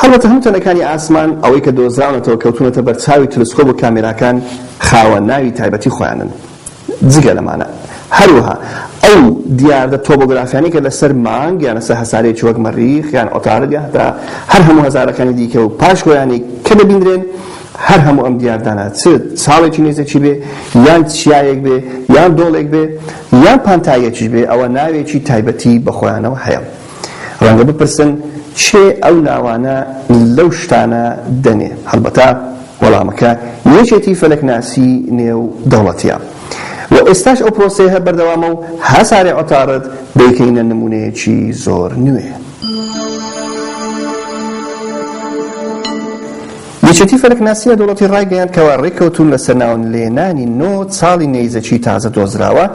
هەڵبەتە هەموو تەنەکانی ئاسمان ئەوەی کە دۆزراونەتەوە کەوتونەتە بەرچاوی تەلەسکۆپ و کامێراکان خاوەن ناوی تایبەتی خۆیانن. جگە لەمانە هەروەها ئەو دیاردە تۆپۆگرافیانی کە لەسەر مانگ یان لەسەر هەسارەیەکی وەک مەریخ یان ئۆتارد یان هەتا هەر هەموو هەزارەکانی دیکە و پاش خۆیانی کە دەبینرێن هەر هەموو ئەم دیاردانە چ ساڵێکی نێزێکی بێ یان چیایەک بێ یان دۆڵێک بێ یان پانتایەکیش بێ ئەوە ناوێکی تایبەتی بە خۆیانەوە هەیە. ڕەنگە بپرسن چێ ئەو ناوانە لەو شتانە دەنێ؟ هەڵبەتە وەڵامەکە یەکێتی فەلەکناسی نێو دەوڵەتیە و ئێستاش ئەو پرۆسەیە هەر بەردەوامە و هەساری عۆتارد دەیکەینە نمونەیەکی زۆر نوێ. یەکێتی فەلەکناسی لە دەوڵەتی ڕایگەیاند کەوا ڕێککەوتون لەسەر ناون لێنانی نۆ ساڵی نەیزەکی تازە دۆزراوە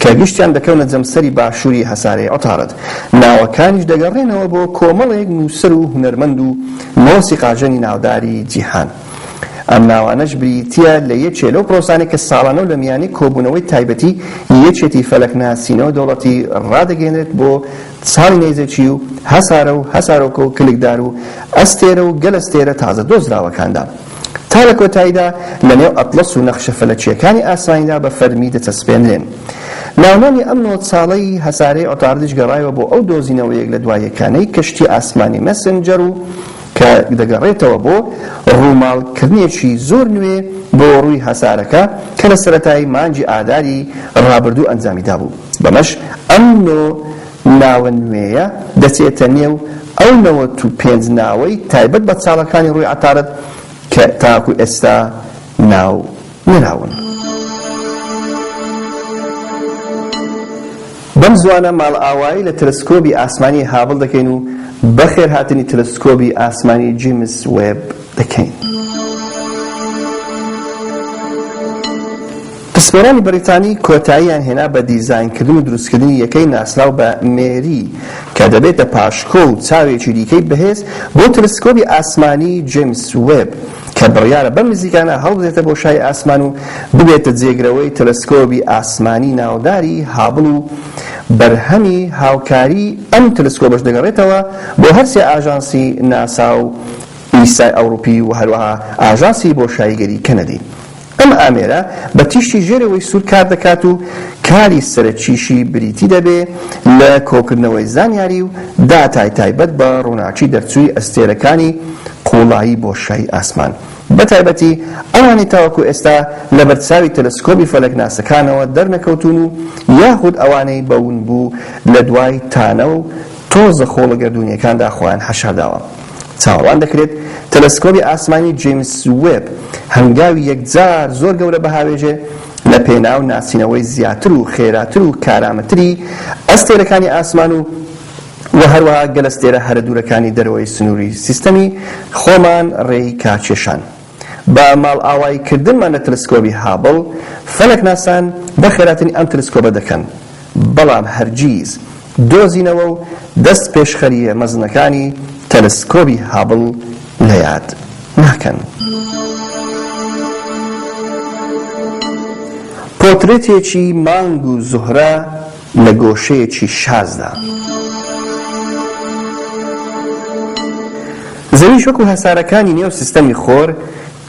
کە گشتیان دەکەونە جەمسەری باشووری هەسارەی عۆتارد. ناوەکانیش دەگەڕێنەوە بۆ کۆمەڵێک نووسەر و هونەرمەند و مۆسیقاژەنی ناوداری جیهان. ئەم ناوانەش بریتیە لە یەکێ لەو پرۆسانێک کە ساڵانە و لە میانی کۆبوونەوەی تایبەتی یەکێتی فەلەکناسینەوە دەوڵەتی ڕادەگەێنێت بۆ ساڵی نەیزەکی و هەسارە و هەسارۆکە و کلکدار و ئەستێرە و گەلەستێرە تازە دۆزراوەکاندا. تا لە کۆتاییدا لە نێو ئەتڵەس و نەخشە فەلەکیەکانی ئاسمانیدا بە فەرمی دەچەسپێنرێن. ناونانی ئەم نۆ ساڵەی هەسارەی عۆتاردیش گەڕایەوە بۆ ئەو دۆزینەوەیەک لە دواییەکانەی کەشتی ئاسمانی مەسنجەر و کە دەگەڕێتەوە بۆ ڕووماڵکردنیەکی زۆر نوێ بۆ ڕووی هەسارەکە کە لە سەرەتای مانگی ئاداری ڕابردوو ئەنجامیدا بوو. بەمەش ئەم نۆ ناوە نوێیە دەچێتە نێو ئەو 95 ناوەی تایبەت بە چاڵەکانی ڕووی عۆتارد کە تاکو ئێستا ناو نراون. بەم زوانە ماڵ ئاوایی لە تەلەسکۆبی ئاسمانی هابڵ دەکەین و بەخێر هاتنی تەلەسکۆبی ئاسمانی جیمس وێب دەکەین. پسپۆرانی بەریتانی کۆتاییان هێنا بە دیزاینکردن و دروستکردنی یەکەی ناسراو بە مێری کە دەبێتە پاشکۆ و چاوێکی دیکەی بەهێز بۆ تەلەسکۆبی ئاسمانی جیمس وێب کە بڕیارە بەم نزیکانە هەڵبدرێتە بۆ شای ئاسمان و ببێتە جێگرەوەی تەلەسکۆبی ئاسمانی ناوداری هابڵ و بەرهەمی هاوکاری ئەم تەلەسکۆبەش دەگەڕێتەوە بۆ هەر سێ ئاژانسی ناسا و ئیسای ئەوروپی و هەروەها ئاژانسی بۆ شایگەری کەنەدی. ئەم ئامێرە بە تیشتی ژێرەوەی سوور کار دەکات و کاری سەرچیشی بریتی دەبێ لە کۆکردنەوەی زانیاری و داتای تایبەت بە ڕووناچی دەرچووی ئەستێرەکانی قوڵایی بۆ شای ئاسمان. بەتایبەتی ئەوانی تاوەکو ئێستا لە بەرچاوی تەلەسکۆبی فەلەکناسەکانەوە دەرنەکەوتون و یاخود ئەوانەی بەون بوو لە دوای تانە و تۆزە خۆڵە گەردوونیەکاندا خۆیان حەشارداوە. چاوەڕوان دەکرێت تەلەسکۆبی ئاسمانی جیمس وێب هەنگاوی یەکجار زۆر گەورە بەهاوێژێ لە پێناو ناسینەوەی زیاتر و خێراتر و کارامەتری ئەستێرەکانی ئاسمان و هەروەها گەلەستێرە هەرە دوورەکانی دەرەوەی سنووری سیستەمی خۆمان ڕێی کاکێشان. بە ماڵ ئاواییکردنمان لە تەلەسکۆبی هابڵ فەلەکناسان بە خێراتنی ئەم تەلەسکۆبە دەکەن، بەڵام هەرگیز دۆزینەوە و دەست پێشخەریە مەزنەکانی تەلەسکۆبی هابڵ لە یاد ناکەن. پۆترێتێکی مانگ و زوهرە لە گۆشەیەکی شازدا. زەوی شوەک و هەسارەکانی نێو سیستەمی خۆر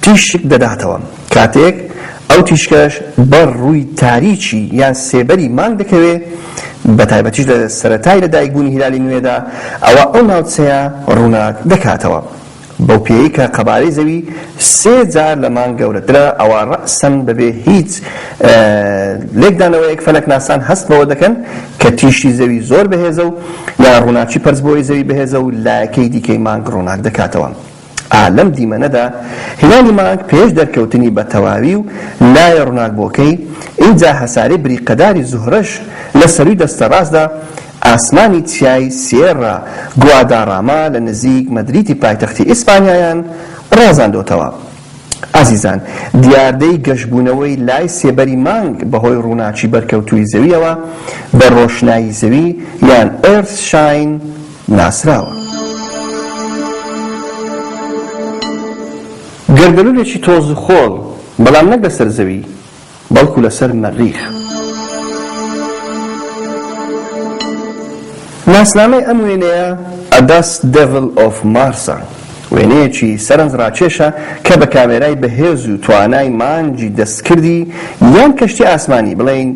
تیشک دەداتەوە کاتێک ئەو تیشکەش بەر ڕووی تاریکی یان سێبەری مانگ دەکەوێت بەتایبەتیش لە سەرەتای لەدایکبوونی هیلالی نوێدا ئەوە ئەو ناوچەیە ڕووناک دەکاتەوە. بەو پێی کە قەبارەی زەوی 3 جار لە مانگ گەورەترە ئەوە ڕەسەن بەبێ هیچ لێکدانەوەیەک فەلەکناسان هەست بەوە دەکەن کە تیشتی زەوی زۆر بەهێزە و یان ڕووناچی پەرزبۆی زەوی بەهێزە و لایەکەی دیکەی مانگ ڕووناک دەکاتەوە. لەم دیمەنەدا هیلالی مانگ پێش دەرکەوتنی بە تەواوی و لایە ڕووناکبۆکەی ئینجا هەسارەی بریقەداری زوهرەش لە سەروی دەستە ڕاستدا ئاسمانی چیای سێرا گواداراما لە نزیک مەدریدی پایتەختی ئیسپانیایان ڕازاندۆتەوە. ئازیزان، دیاردەی گەشتبوونەوەی لای سێبەری مانگ بەهۆی ڕووناچی بەرکەوتووی زەویەوە بە ڕۆشنایی زەوی یان ئێرث شاین ناسراوە. گەردەلوولێکی تۆز و خۆڵ، بەڵام نەک لەسەر زەوی بەڵکو لەسەر مەریخ. ناسنامەی ئەم وێنەیە A Dust Devil of Mars وێنەیەکی سەرنجڕاکێشە کە بە کامێرای بەهێز و توانای مانگی دەستکردی یان کەشتی ئاسمانی بڵێن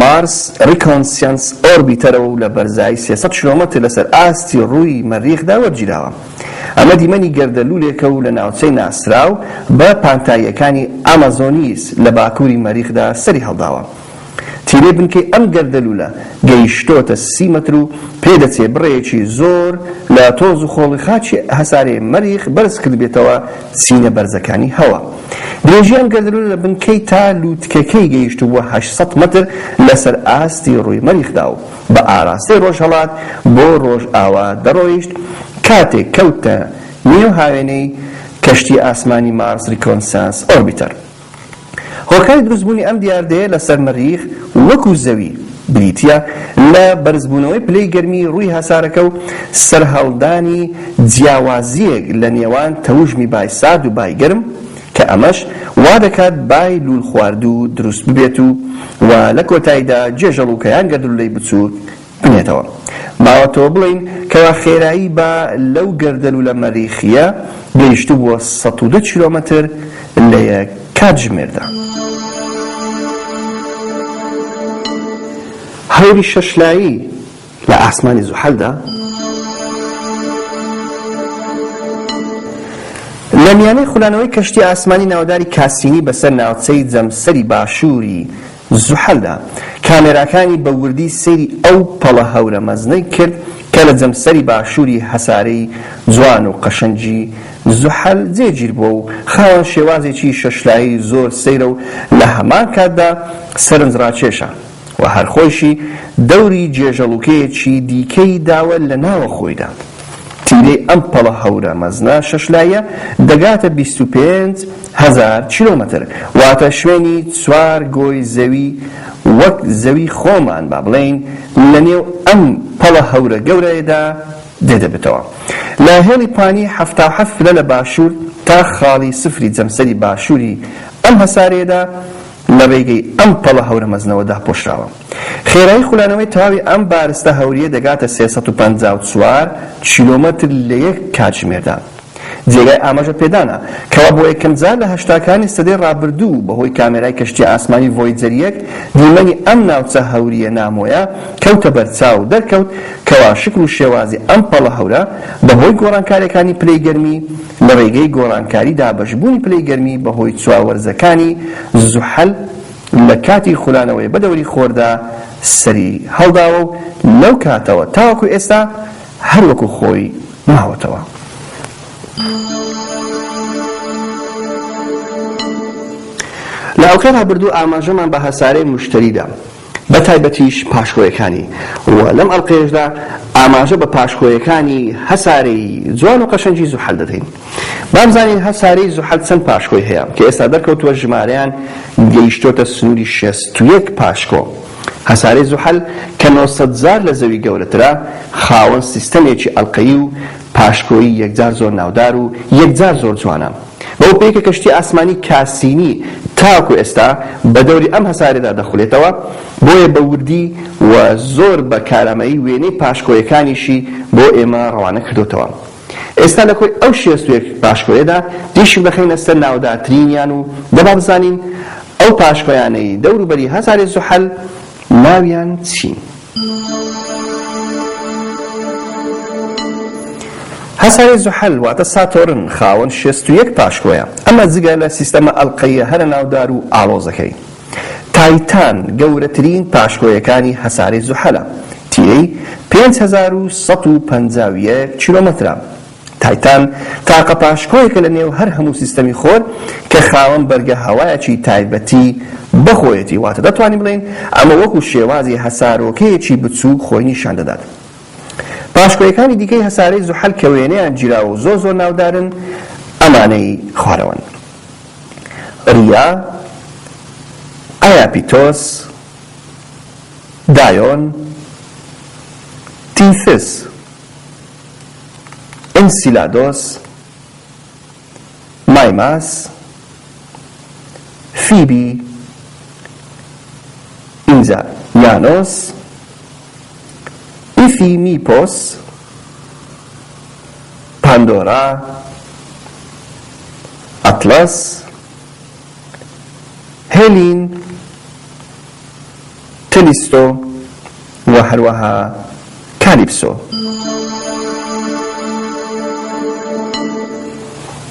مارس ریکۆنسیەنس ئۆربیتەرەوە و لە بەرزایی 300 کیلۆمەتر لەسەر ئاستی ڕووی مەریخدا وەرگیراوە. ئەمە دیمەنی گەردەلوولێکە و لە ناوچەی ناسراو بە پانتاییەکانی ئامازۆنیس لە باکووری مەریخدا سەری هەڵداوە. تیرەی بنکەی ئەم گەردەلوولە گەیشتۆتە 30 مەتر و پێدەچێ بڕێکی زۆر لە تۆز و خۆڵی خاچی هەسارەی مەریخ بەرز کردبێتەوە چینە بەرزەکانی هەوا. درێژی ئەم گەردەلوولە لە بنکەی تا لووتکەکەی گەیشت بووە 800 مەتر لەسەر ئاستی ڕووی مەریخدا و بە ئاراستەی ڕۆژهەڵات بۆ ڕۆژ ئاوا دەڕۆیشت کاتێک کەوتە نێو هاوێنەی کەشتی ئاسمانی مارس ریکۆنسانس ئۆربیتەر. هۆکاری دروستبوونی ئەم دیاردەیە لەسەر مەریخ وەکو زەوی بریتیە لە بەرزبوونەوەی پلەی گەرمی ڕووی هەسارەکە و سەرهەڵدانی جیاوازیەک لە نێوان تەوژمی بای سارد و بای گەرم کە ئەمەش وا دەکات بای لول خواردوو دروست ببێت و لە کۆتاییدا جێژەڵوکەیان گەردەلوولەی بچووک بنێتەوە. ماوەتەوە بڵین کەوا خێرایی بە لەو گەردەلوولە مەریخیە گەیشت بووە 102 کیلۆمەتر لە یەک کاتژمێردا. هەوری شەشلایی لە ئاسمانی زوحەلدا لە میانەی خولانەوەی کەشتی ئاسمانی ناوداری کاسینی بەسەر ناوچەی جەمسەری باشووری زوحەلدا کامێراکانی بە وردی سەیری ئەو پەڵە هەورە مەزنەی کرد کە لە جەمسەری باشووری هەسارەی جوان و قەشەنجی زوحەل جێگیر بووە و خاوەن شێوازێکی شەشلایی زۆر سەیرە و لە هەمان کاتدا سەرنجڕاکێشە و هەرخۆیشی دەوری جێژەڵوکەیەکی دیکەی داوە لە ناوە خۆیدا. تیرەی ئەم پەڵە هەورە مەزنە شەشلایە دەگاتە 25,000 کیلۆمەتر واتە شوێنی 4 گۆی زەوی وەک زەوی خۆمان با بڵێن لە نێو ئەم پەڵە هەورە گەورەیەدا دێدەبێتەوە. لە هێڵی پانی 77 فرە لە باشوور تا خاڵی سفری جەمسەری باشووری ئەم هەسارەیەدا لە ڕێگەی ئەم پەڵە هەورە مەزنەوەدا پۆشراوە. خێرایی خولانەوەی تەواوی ئەم بارستە هەوریە دەگاتە 354 کیلۆمەتر لە یەک کاتژمێردا. جێگای ئاماژە پێدانە کەوا بۆ یەکەم جار لە هەشتاکانی سەدەی ڕابردوو بەهۆی کامێرای کەشتی ئاسمانی ڤۆیجەر 1 دیمەنی ئەم ناوچە هەوریە نامۆیە کەوتە بەرچاو دەرکەوت کەوا شکل و شێوازی ئەم پەڵە هەورە بەهۆی گۆڕانکاریەکانی پلەی گەرمی لە ڕێگەی گۆڕانکاری دابەشبوونی پلەی گەرمی بەهۆی چواوەرزەکانی زوحەل لە کاتی خولانەوەی بەدەوری خۆردا سەری هەڵداوە و لەو کاتەوە تاوەکو ئێستا هەروەکو خۆی ماوەتەوە. لە ئەوکار هەبردوو ئاماژەمان بە هەسارەی مشتریدا بە تایبەتیش پاشکۆیەکانی و لەم ئەڵقەیەشدا ئاماژە بە پاشکۆیەکانی هەسارەی جوان و قەشەنجی زوحەل دەدەین. بامزانین هەسارەی زوحەل چەند پاشکۆی هەیە کە ئێستا دەرکەوتووە ژمارەیان گەیشتۆتە سنووری 61 پاشکۆ. هەسارەی زوحەل کە 900,000 لە زەوی گەورەترە خاوەن سیستەمێکی ئەڵقەیی و پاشکۆیی یەکجار زۆر ناودار و یەکجار زۆر جوانە. بەو پێی کە کەشتی ئاسمانی کاسینی تاکو ئێستا بە دەوری ئەم هەسارەدا دەخولێتەوە بۆیە بە وردی و زۆر بە کارامەیی وێنەی پاشکۆیەکانیشی بۆ ئێمە ڕەوانە کردوتەوە. ئێستا لە کۆی ئەو 61 پاشکۆیەدا دیشی بخەینە سەر ناودارترینیان و دەبا بزانین ئەو پاشکۆیانەی دەوروبەری هەساری زوحەل ناویان چین. هەساری زوحەل واتە ساتۆرن خاوەن 61 پاشکۆیە. ئەمە جگە لە سیستەمە ئەڵقەیە هەرە ناودار و ئاڵۆزەکەی. تایتان گەورەترین پاشکۆیەکانی هەساری زوحەلە. تیرەی 5151 کیلۆمەترە. تایتان تاقە پاشکۆیەکە لە نێو هەر هەموو سیستەمی خۆر کە خاوەن بەرگە هەوایەکی تایبەتی بەخۆیەتی واتە دەتوانین بڵێن ئەمە وەکو شێوازی هەسارۆکەیەکی بچووک خۆی نیشان دەدات. پاشکۆیەکانی دیکەی هەسارەی زوحەل کە وێنەیان گیراوە و زۆر ناودارن ئەمانەی خوارەوەن: ڕیا، ئایاپیتۆس، دایۆن، تیفس، ئینسیلادۆس، مایماس، فیبی، ئینزایانۆس، ئیفیمیپۆس، پەندۆرا، ئەتلەس، هێلین، تەلیستۆ و هەروەها کالیپسۆ.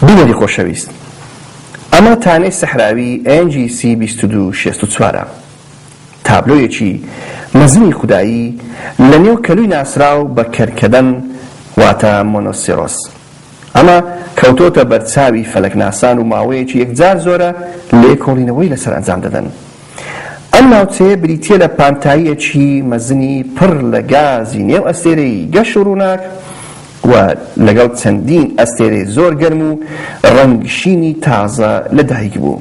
بینەری خۆشەویست، ئەمە تانەی سەحراوی NGC 2264 تابلۆیەکی مەزنی خودایی لە نێو کەلووی ناسراو بە کەرکەدەن واتە مۆنۆسیرۆس. ئەمە کەوتۆتە بەرچاوی فەلەکناسان و ماوەیەکی یەکجار زۆرە لێکۆڵینەوەی لەسەر ئەنجام دەدەن. ئەم ناوچەیە بریتیە لە پانتاییەکی مەزنی پڕ لە گازی نێو ئەستێرەی گەش و ڕووناک و لەگەڵ چەندین ئەستێرەی زۆر گەرم و ڕەنگشینی تازە لەدایک بوو.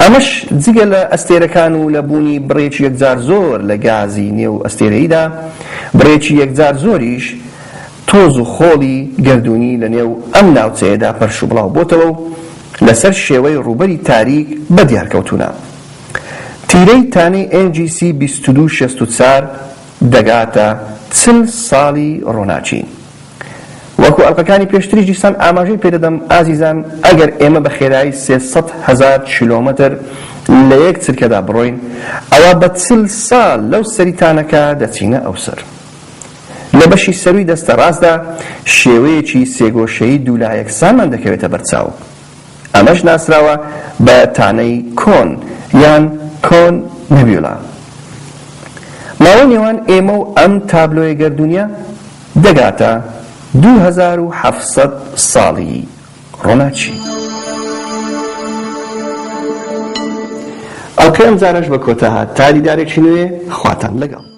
ئەمەش جگە لە ئەستێرەکان و لە بوونی بڕێکی یەکجار زۆر لە گازی نێو ئەستێرەیدا، بڕێکی یەکجار زۆریش تۆز و خۆڵی گەردوونی لە نێو ئەم ناوچەیەدا پەرشوبڵاو بۆتەوە و لەسەر شێوەی ڕووبەری تاریک بەدیارکەوتوونە. تیرەی تانەی NGC 2264 دەگاتە 40 ساڵی ڕۆناچی. وەکو ئەڵلقەکانی پێشتری دیسان ئاماژەی پێدەدەم ئازیزان، ئەگەر ئێمە بە خێرایی 300,000 کیلۆمەتر لە یەک چرکەدا بڕۆین، ئەوە بە 40 ساڵ لەو سەریتانەکە دەچینە ئەوسەر. لە بەشی سەرووی دەستە ڕاستدا شێوەیەکی سێگۆشەیی دوولایەکسانمان دەکەوێتە بەرچاو. ئەمەش ناسراوە بە تانەی کۆن یان کۆن نەبیولا. ماوە نێوان ئێمە و ئەم تابلۆیە گەردوونیە دەگاتە 2700 ساڵی ڕۆناچی. ئەڵقەی ئەم جارەش بە کۆتا هات تا دیدارێکی نوێ خواتان لەگەڵ.